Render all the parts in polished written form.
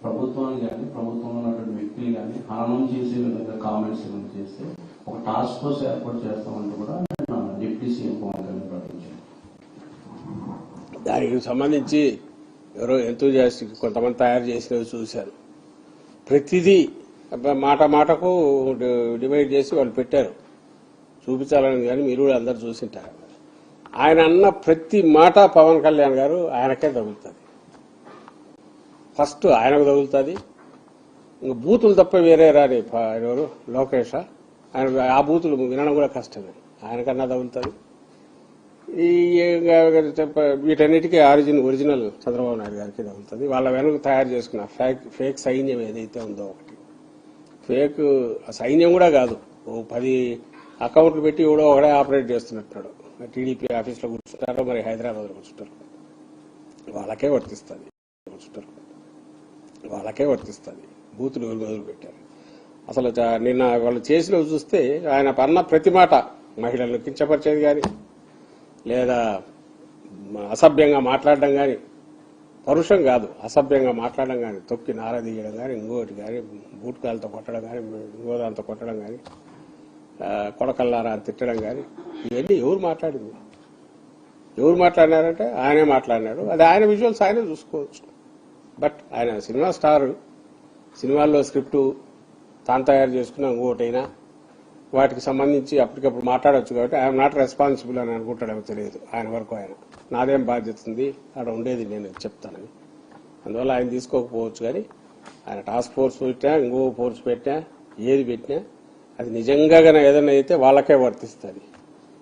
ప్రభుత్వాన్ని కానీ ప్రభుత్వంలో ఉన్నటువంటి వ్యక్తులు కానీ హననం చేసే విధంగా కామెంట్స్ ఏమైనా చేస్తే ఒక టాస్క్ ఫోర్స్ ఏర్పాటు చేస్తామంటూ కూడా డిప్యూటీ సీఎం పవన్ కళ్యాణ్ ప్రకటించారు. దానికి సంబంధించి ఎవరో ఎంతూజియాస్టిక్ కొంతమంది తయారు చేసినవి చూశారు. ప్రతిదీ మాట మాటకు డివైడ్ చేసి వాళ్ళు పెట్టారు చూపించాలని, కానీ మీరు కూడా అందరు చూసింటారు. ఆయన అన్న ప్రతి మాట పవన్ కళ్యాణ్ గారు ఆయనకే తగులుతుంది. ఫస్ట్ ఆయనకు తగులుతుంది. ఇంకా బూతులు తప్ప వేరే రాని ఎవరు లోకేష్, ఆయన ఆ బూతులు వినడం కూడా కష్టమే, ఆయనకన్నా తగులుతుంది. ఈ వీటన్నిటికీ ఒరిజినల్ చంద్రబాబు నాయుడు గారికి తగులుతుంది. వాళ్ళ వెనక తయారు చేసుకున్న ఫేక్ సైన్యం ఏదైతే ఉందో, ఒకటి ఫేక్ సైన్యం కూడా కాదు, 10 అకౌంట్లు పెట్టి ఎవడో ఒకడే ఆపరేట్ చేస్తున్నట్టున్నాడు. టీడీపీ ఆఫీస్లో కూర్చుంటారో మరి హైదరాబాద్లో కూర్చుంటారు, వాళ్ళకే వర్తిస్తుంది. బూతులు మొదలు పెట్టారు. అసలు నిన్న వాళ్ళు చేసినవి చూస్తే ఆయన పన్న ప్రతి మాట మహిళలను కించపరిచేది కానీ, లేదా అసభ్యంగా మాట్లాడడం కానీ, పరుషం కాదు అసభ్యంగా మాట్లాడడం కానీ, తొక్కి నారదీయడం కానీ, ఇంకోటి కానీ, బూట్కాలతో కొట్టడం కానీ, ఇంకోదాంతో కొట్టడం కానీ, కొడకల్లారా తిట్టడం కానీ, ఇవన్నీ ఎవరు మాట్లాడినారంటే ఆయనే మాట్లాడినాడు. అది ఆయన విజువల్స్ ఆయనే చూసుకోవచ్చు. బట్ ఆయన సినిమా స్టార్, సినిమాల్లో స్క్రిప్టు తాను తయారు చేసుకున్న ఇంకోటైనా వాటికి సంబంధించి అప్పటికప్పుడు మాట్లాడవచ్చు. కాబట్టి ఐఎమ్ నాట్ రెస్పాన్సిబుల్ అని అనుకుంటాడేమో తెలియదు. ఆయన వరకు ఆయన నాదేం బాధ్యత ఉంది, అక్కడ ఉండేది నేను చెప్తానని, అందువల్ల ఆయన తీసుకోకపోవచ్చు. కానీ ఆయన టాస్క్ ఫోర్స్ పెట్టినా, ఇంకో ఫోర్స్ పెట్టినా, ఏది పెట్టినా అది నిజంగా ఏదైనా అయితే వాళ్ళకే వర్తిస్తుంది.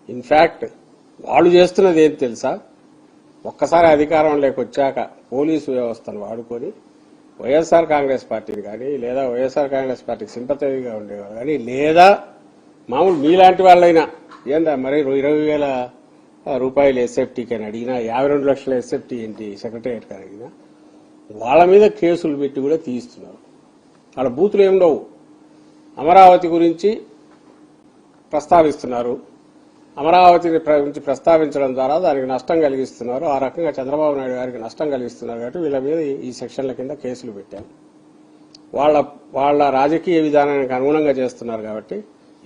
ఇన్ఫ్యాక్ట్ వాళ్ళు చేస్తున్నది ఏం తెలుసా, ఒక్కసారి అధికారంలోకి వచ్చాక పోలీసు వ్యవస్థను వాడుకొని వైఎస్ఆర్ కాంగ్రెస్ పార్టీని కానీ, లేదా వైఎస్ఆర్ కాంగ్రెస్ పార్టీకి సింపథైగా ఉండేవాళ్ళు కానీ, లేదా మామూలు మీలాంటి వాళ్ళైనా ఏందా మరి 20,000 రూపాయలు ఎస్ఎఫ్టీకి అని అడిగినా, 52 లక్షల ఎస్ఎఫ్టీ ఏంటి సెక్రటేరియట్ కానీ అడిగినా వాళ్ళ మీద కేసులు పెట్టి కూడా తీయిస్తున్నారు. వాళ్ళ బూతులు ఏముండవు. అమరావతి గురించి ప్రస్తావిస్తున్నారు, అమరావతి గురించి ప్రస్తావించడం ద్వారా దానికి నష్టం కలిగిస్తున్నారు. ఆ రకంగా చంద్రబాబు నాయుడు గారికి నష్టం కలిగిస్తున్నారు. కాబట్టి వీళ్ళ మీద ఈ సెక్షన్ల కింద కేసులు పెట్టారు. వాళ్ళ రాజకీయ విధానానికి అనుగుణంగా చేస్తున్నారు. కాబట్టి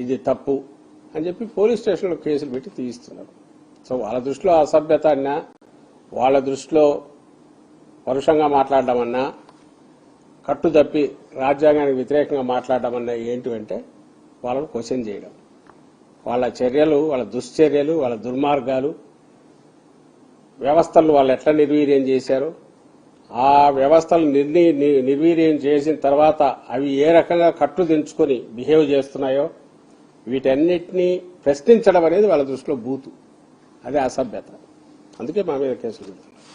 ఇది తప్పు అని చెప్పి పోలీస్ స్టేషన్లో కేసులు పెట్టి తీయిస్తున్నారు. సో వాళ్ళ దృష్టిలో అసభ్యత అన్నా, వాళ్ళ దృష్టిలో పరుషంగా మాట్లాడడం అన్నా, కట్టు తప్పి రాజ్యాంగానికి వ్యతిరేకంగా మాట్లాడడం అన్నా ఏంటి అంటే వాళ్ళను క్వశ్చన్ చేయడం. వాళ్ళ చర్యలు, వాళ్ళ దుశ్చర్యలు, వాళ్ళ దుర్మార్గాలు, వ్యవస్థలను వాళ్ళు ఎట్లా నిర్వీర్యం చేశారు, ఆ వ్యవస్థలు నిర్వీర్యం చేసిన తర్వాత అవి ఏ రకంగా కట్టు దించుకొని బిహేవ్ చేస్తున్నాయో వీటన్నిటినీ ప్రశ్నించడం అనేది వాళ్ళ దృష్టిలో బూతు, అదే అసభ్యత. అందుకే మా మీద కేసులు పెడుతున్నారు.